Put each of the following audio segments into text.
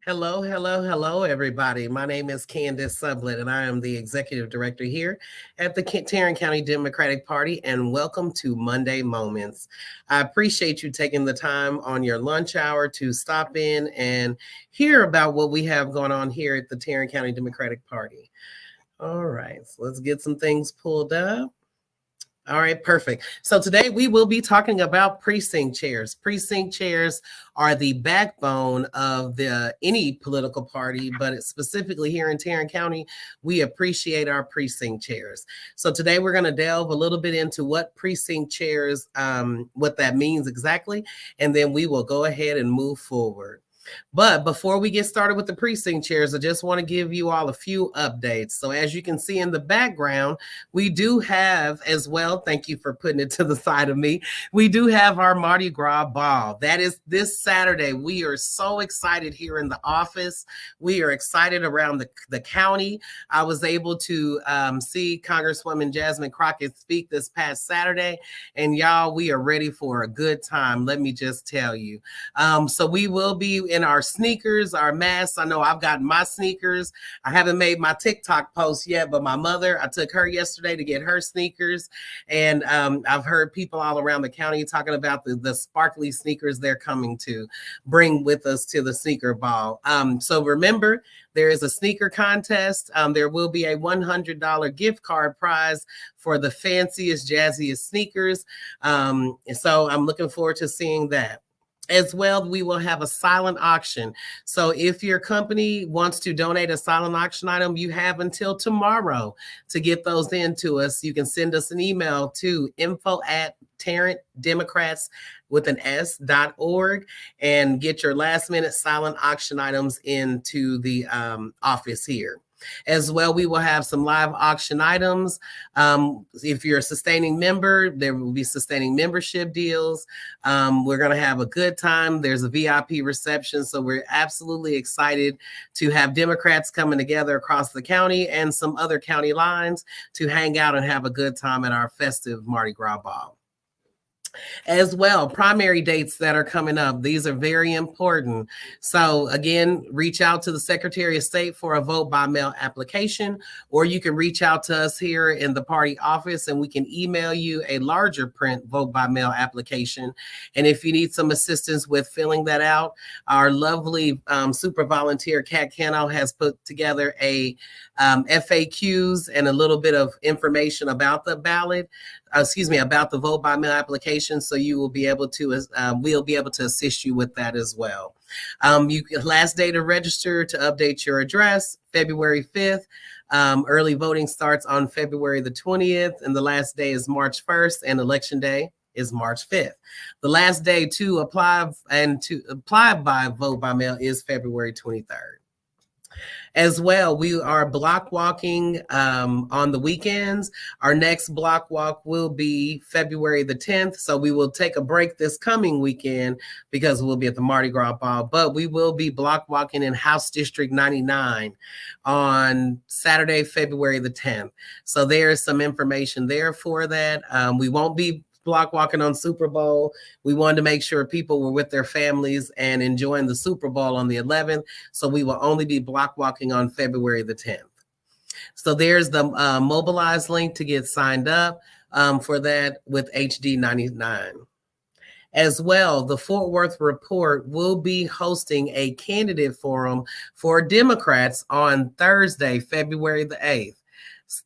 Hello, hello, hello, everybody. My name is Candace Sublett, and I am the Executive Director here at the Tarrant County Democratic Party, and welcome to Monday Moments. I appreciate you taking the time on your lunch hour to stop in and hear about what we have going on here at the Tarrant County Democratic Party. All right, so let's get some things pulled up. All right, perfect. So today we will be talking about precinct chairs. Precinct chairs are the backbone of any political party, but it's specifically here in Tarrant County, we appreciate our precinct chairs. So today we're going to delve a little bit into what precinct chairs, what that means exactly, and then we will go ahead and move forward. But before we get started with the precinct chairs, I just want to give you all a few updates. So as you can see in the background, we do have as well, thank you for putting it to the side of me, we do have our Mardi Gras ball. That is this Saturday. We are so excited here in the office. We are excited around the county. I was able to see Congresswoman Jasmine Crockett speak this past Saturday, and y'all, we are ready for a good time. Let me just tell you. So we will be in our sneakers, our masks. I know I've got my sneakers. I haven't made my TikTok post yet, but my mother, I took her yesterday to get her sneakers. And I've heard people all around the county talking about the sparkly sneakers they're coming to bring with us to the sneaker ball. So remember, there is a sneaker contest. There will be a $100 gift card prize for the fanciest, jazziest sneakers. So I'm looking forward to seeing that. As well, we will have a silent auction. So if your company wants to donate a silent auction item, you have until tomorrow to get those in to us. You can send us an email to info@tarrantdemocrats with an s.org and get your last minute silent auction items into the office here. As well, we will have some live auction items. If you're a sustaining member, there will be sustaining membership deals. We're going to have a good time. There's a VIP reception. So we're absolutely excited to have Democrats coming together across the county and some other county lines to hang out and have a good time at our festive Mardi Gras ball. As well, primary dates that are coming up. These are very important. So again, reach out to the Secretary of State for a vote by mail application, or you can reach out to us here in the party office and we can email you a larger print vote by mail application. And if you need some assistance with filling that out, our lovely super volunteer Kat Cano has put together a FAQs and a little bit of information about the ballot. About the vote by mail application. So you will be able to, we'll be able to assist you with that as well. Last day to register to update your address, February 5th. Early voting starts on February the 20th, and the last day is March 1st, and election day is March 5th. The last day to apply by vote by mail is February 23rd. As well, we are block walking on the weekends. Our next block walk will be February the 10th. So we will take a break this coming weekend because we'll be at the Mardi Gras ball, but we will be block walking in House District 99 on Saturday, February the 10th. So there's some information there for that. We won't be block walking on Super Bowl. We wanted to make sure people were with their families and enjoying the Super Bowl on the 11th. So we will only be block walking on February the 10th. So there's the mobilize link to get signed up for that with HD 99. As well, the Fort Worth Report will be hosting a candidate forum for Democrats on Thursday, February the 8th.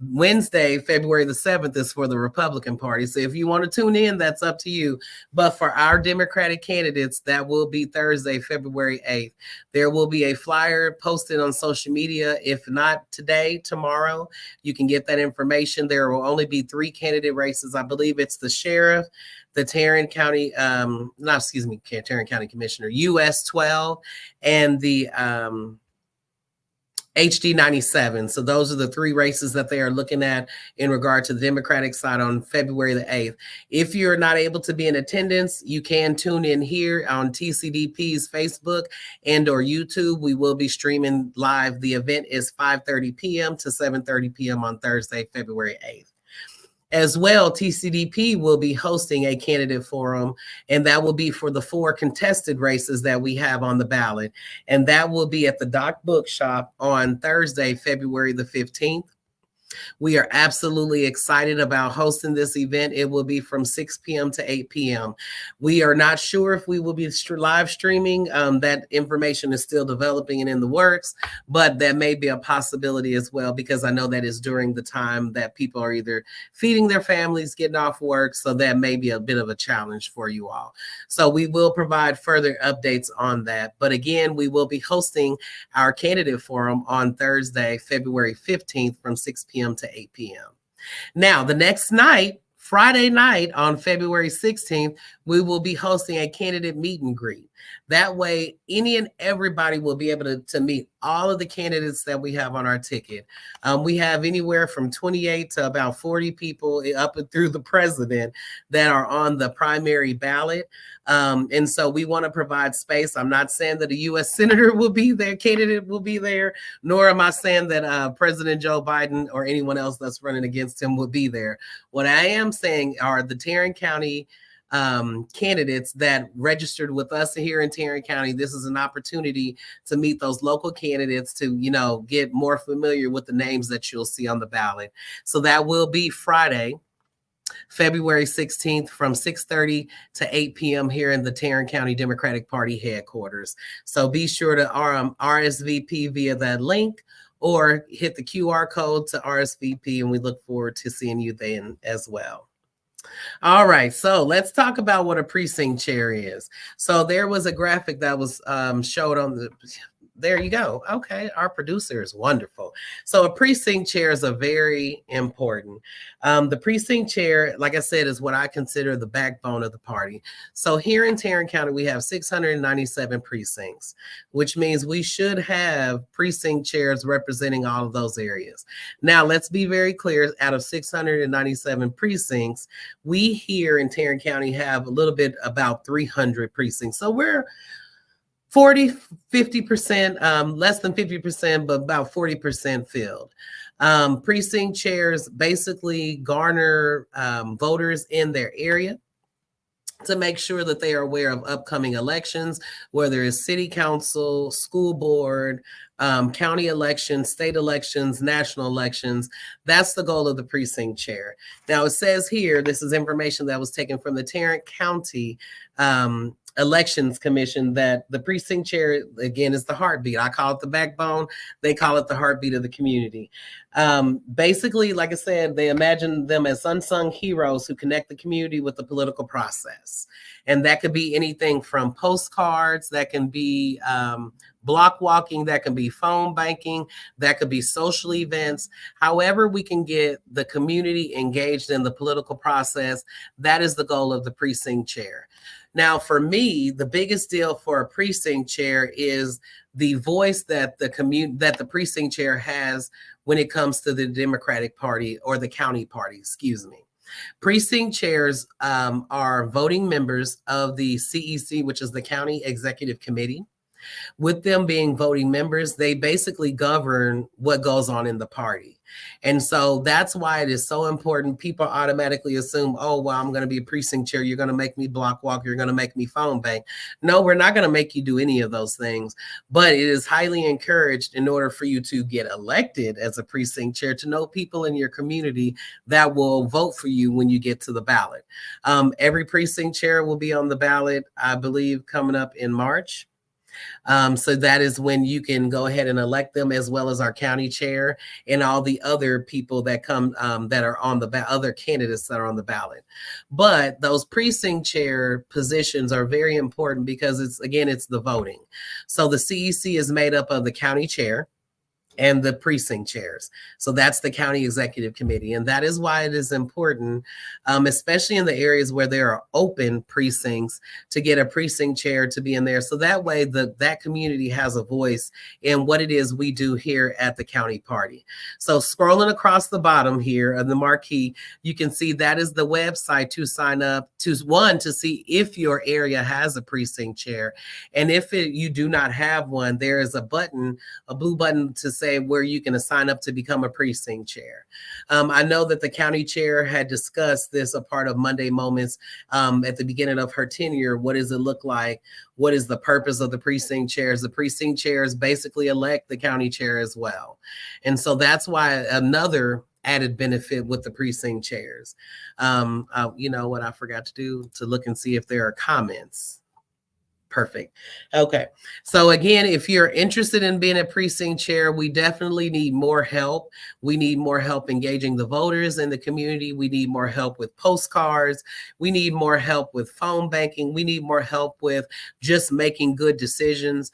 Wednesday, February the 7th is for the Republican Party. So if you want to tune in, that's up to you. But for our Democratic candidates, that will be Thursday, February 8th. There will be a flyer posted on social media. If not today, tomorrow, you can get that information. There will only be 3 candidate races. I believe it's the sheriff, the Tarrant County, Tarrant County Commissioner, US 12, and the HD 97. So those are the 3 races that they are looking at in regard to the Democratic side on February the 8th. If you're not able to be in attendance, you can tune in here on TCDP's Facebook and or YouTube. We will be streaming live. The event is 5:30 p.m. to 7:30 p.m. on Thursday, February 8th. As well, TCDP will be hosting a candidate forum, and that will be for the 4 contested races that we have on the ballot. And that will be at the Doc Bookshop on Thursday, February the 15th. We are absolutely excited about hosting this event. It will be from 6 p.m. to 8 p.m. We are not sure if we will be live streaming. That information is still developing and in the works, but that may be a possibility as well, because I know that is during the time that people are either feeding their families, getting off work. So that may be a bit of a challenge for you all. So we will provide further updates on that. But again, we will be hosting our candidate forum on Thursday, February 15th from 6 p.m. to 8 p.m. Now, the next night, Friday night on February 16th, we will be hosting a candidate meet and greet. That way, any and everybody will be able to meet all of the candidates that we have on our ticket. We have anywhere from 28 to about 40 people up and through the president that are on the primary ballot. And so we want to provide space. I'm not saying that a U.S. Senator will be there, candidate will be there, nor am I saying that President Joe Biden or anyone else that's running against him will be there. What I am saying are the Tarrant County candidates that registered with us here in Tarrant County. This is an opportunity to meet those local candidates, to, you know, get more familiar with the names that you'll see on the ballot. So that will be Friday, February 16th from 6:30 to 8 p.m. here in the Tarrant County Democratic Party headquarters. So be sure to RSVP via that link or hit the QR code to RSVP, and we look forward to seeing you then as well. All right, so let's talk about what a precinct chair is. So there was a graphic that was showed on the, there you go. Okay, our producer is wonderful. So a precinct chair is very important. The precinct chair, like I said, is what I consider the backbone of the party. So here in Tarrant County, we have 697 precincts, which means we should have precinct chairs representing all of those areas. Now, let's be very clear. Out of 697 precincts, we here in Tarrant County have a little bit about 300 precincts. So we're 50%, less than 50%, but about 40% filled. Precinct chairs basically garner voters in their area to make sure that they are aware of upcoming elections, whether it's city council, school board, county elections, state elections, national elections. That's the goal of the precinct chair. Now, it says here, this is information that was taken from the Tarrant County Elections Commission, that the precinct chair, again, is the heartbeat. I call it the backbone. They call it the heartbeat of the community. Basically, like I said, they imagine them as unsung heroes who connect the community with the political process. And that could be anything from postcards, that can be block walking, that can be phone banking, that could be social events. However we can get the community engaged in the political process, that is the goal of the precinct chair. Now, for me, the biggest deal for a precinct chair is the voice that the precinct chair has when it comes to the Democratic Party, or the county party, excuse me. Precinct chairs are voting members of the CEC, which is the County Executive Committee. With them being voting members, they basically govern what goes on in the party. And so that's why it is so important. People automatically assume, oh, well, I'm going to be a precinct chair. You're going to make me block walk. You're going to make me phone bank. No, we're not going to make you do any of those things. But it is highly encouraged, in order for you to get elected as a precinct chair, to know people in your community that will vote for you when you get to the ballot. Every precinct chair will be on the ballot, I believe, coming up in March. So that is when you can go ahead and elect them, as well as our county chair and all the other people that come that are on the other candidates that are on the ballot. But those precinct chair positions are very important because it's the voting. So the CEC is made up of the county chair and the precinct chairs. So that's the County Executive Committee. And that is why it is important, especially in the areas where there are open precincts, to get a precinct chair to be in there. So that way that community has a voice in what it is we do here at the county party. So scrolling across the bottom here of the marquee, you can see that is the website to sign up to see if your area has a precinct chair. And if you do not have one, there is a button, a blue button, to say say where you can sign up to become a precinct chair. I know that the county chair had discussed this, a part of Monday Moments, at the beginning of her tenure. What does it look like? What is the purpose of the precinct chairs? The precinct chairs basically elect the county chair as well. And so that's why another added benefit with the precinct chairs. You know what I forgot to do? To look and see if there are comments. Perfect. Okay. So again, if you're interested in being a precinct chair, we definitely need more help. We need more help engaging the voters in the community. We need more help with postcards. We need more help with phone banking. We need more help with just making good decisions.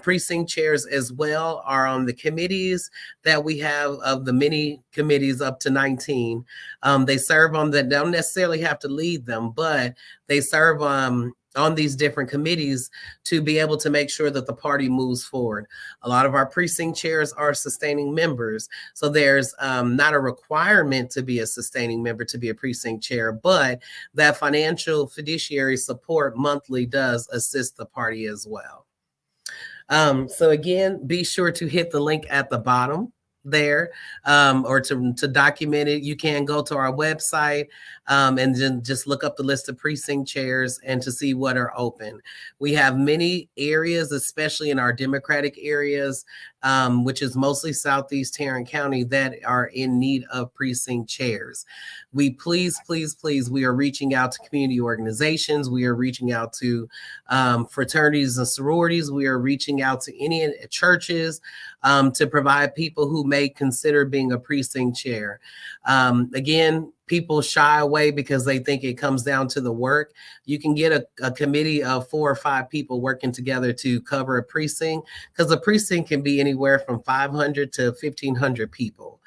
Precinct chairs as well are on the committees that we have, of the many committees up to 19. They serve on that, don't necessarily have to lead them, but they serve on these different committees to be able to make sure that the party moves forward. A lot of our precinct chairs are sustaining members. So there's not a requirement to be a sustaining member to be a precinct chair, but that financial fiduciary support monthly does assist the party as well. So again, be sure to hit the link at the bottom there, or to document it. You can go to our website and then just look up the list of precinct chairs and to see what are open. We have many areas, especially in our Democratic areas, which is mostly Southeast Tarrant County, that are in need of precinct chairs. We please, we are reaching out to community organizations. We are reaching out to fraternities and sororities. We are reaching out to any churches to provide people who may consider being a precinct chair. Again, people shy away because they think it comes down to the work. You can get a committee of 4 or 5 people working together to cover a precinct, because a precinct can be anywhere from 500 to 1,500 people.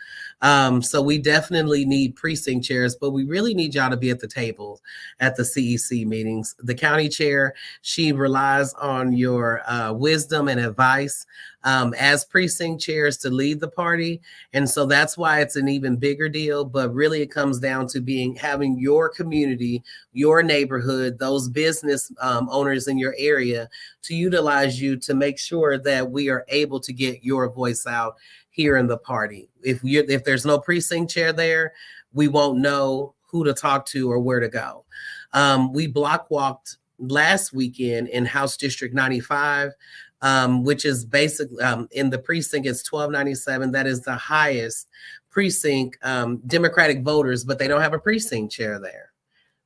So we definitely need precinct chairs, but we really need y'all to be at the table at the CEC meetings. The county chair, she relies on your wisdom and advice as precinct chairs to lead the party. And so that's why it's an even bigger deal. But really it comes down to having your community, your neighborhood, those business owners in your area to utilize you to make sure that we are able to get your voice out here in the party. If there's no precinct chair there, we won't know who to talk to or where to go. We block walked last weekend in House District 95, which is basically in the precinct, it's 1297. That is the highest precinct Democratic voters, but they don't have a precinct chair there.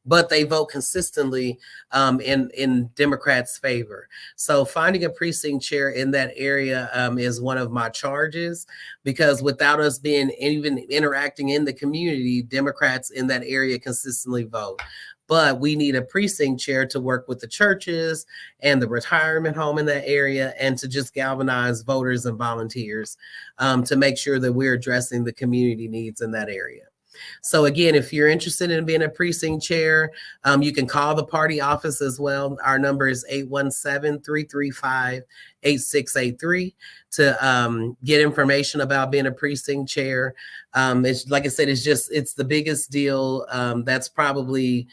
But they vote consistently in Democrats' favor. So finding a precinct chair in that area is one of my charges, because without us being even interacting in the community, Democrats in that area consistently vote. But we need a precinct chair to work with the churches and the retirement home in that area, and to just galvanize voters and volunteers to make sure that we're addressing the community needs in that area. So again, if you're interested in being a precinct chair, you can call the party office as well. Our number is 817-335-8683 to get information about being a precinct chair. It's like I said, it's the biggest deal. That's probably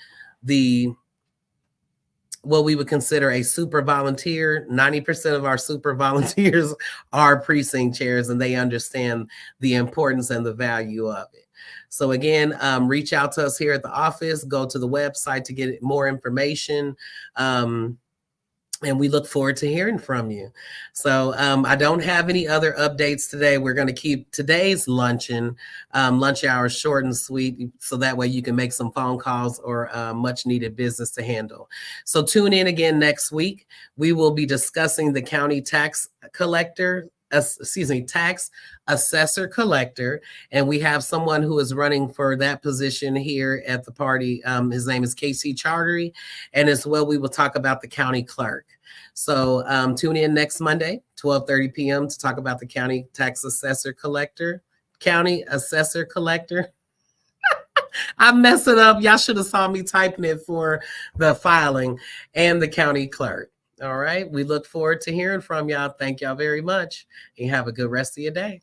what we would consider a super volunteer. 90% of our super volunteers are precinct chairs, and they understand the importance and the value of it. So again, reach out to us here at the office, go to the website to get more information. And we look forward to hearing from you. So I don't have any other updates today. We're going to keep today's lunch hour short and sweet, so that way you can make some phone calls or much needed business to handle. So tune in again next week. We will be discussing the county tax Assessor-Collector, and we have someone who is running for that position here at the party. His name is Casey Chartery, and as well we will talk about the county clerk. So tune in next Monday, 12:30 p.m. to talk about the county tax Assessor-Collector. I mess it up. Y'all should have saw me typing it for the filing, and the county clerk. All right. We look forward to hearing from y'all. Thank y'all very much, and have a good rest of your day.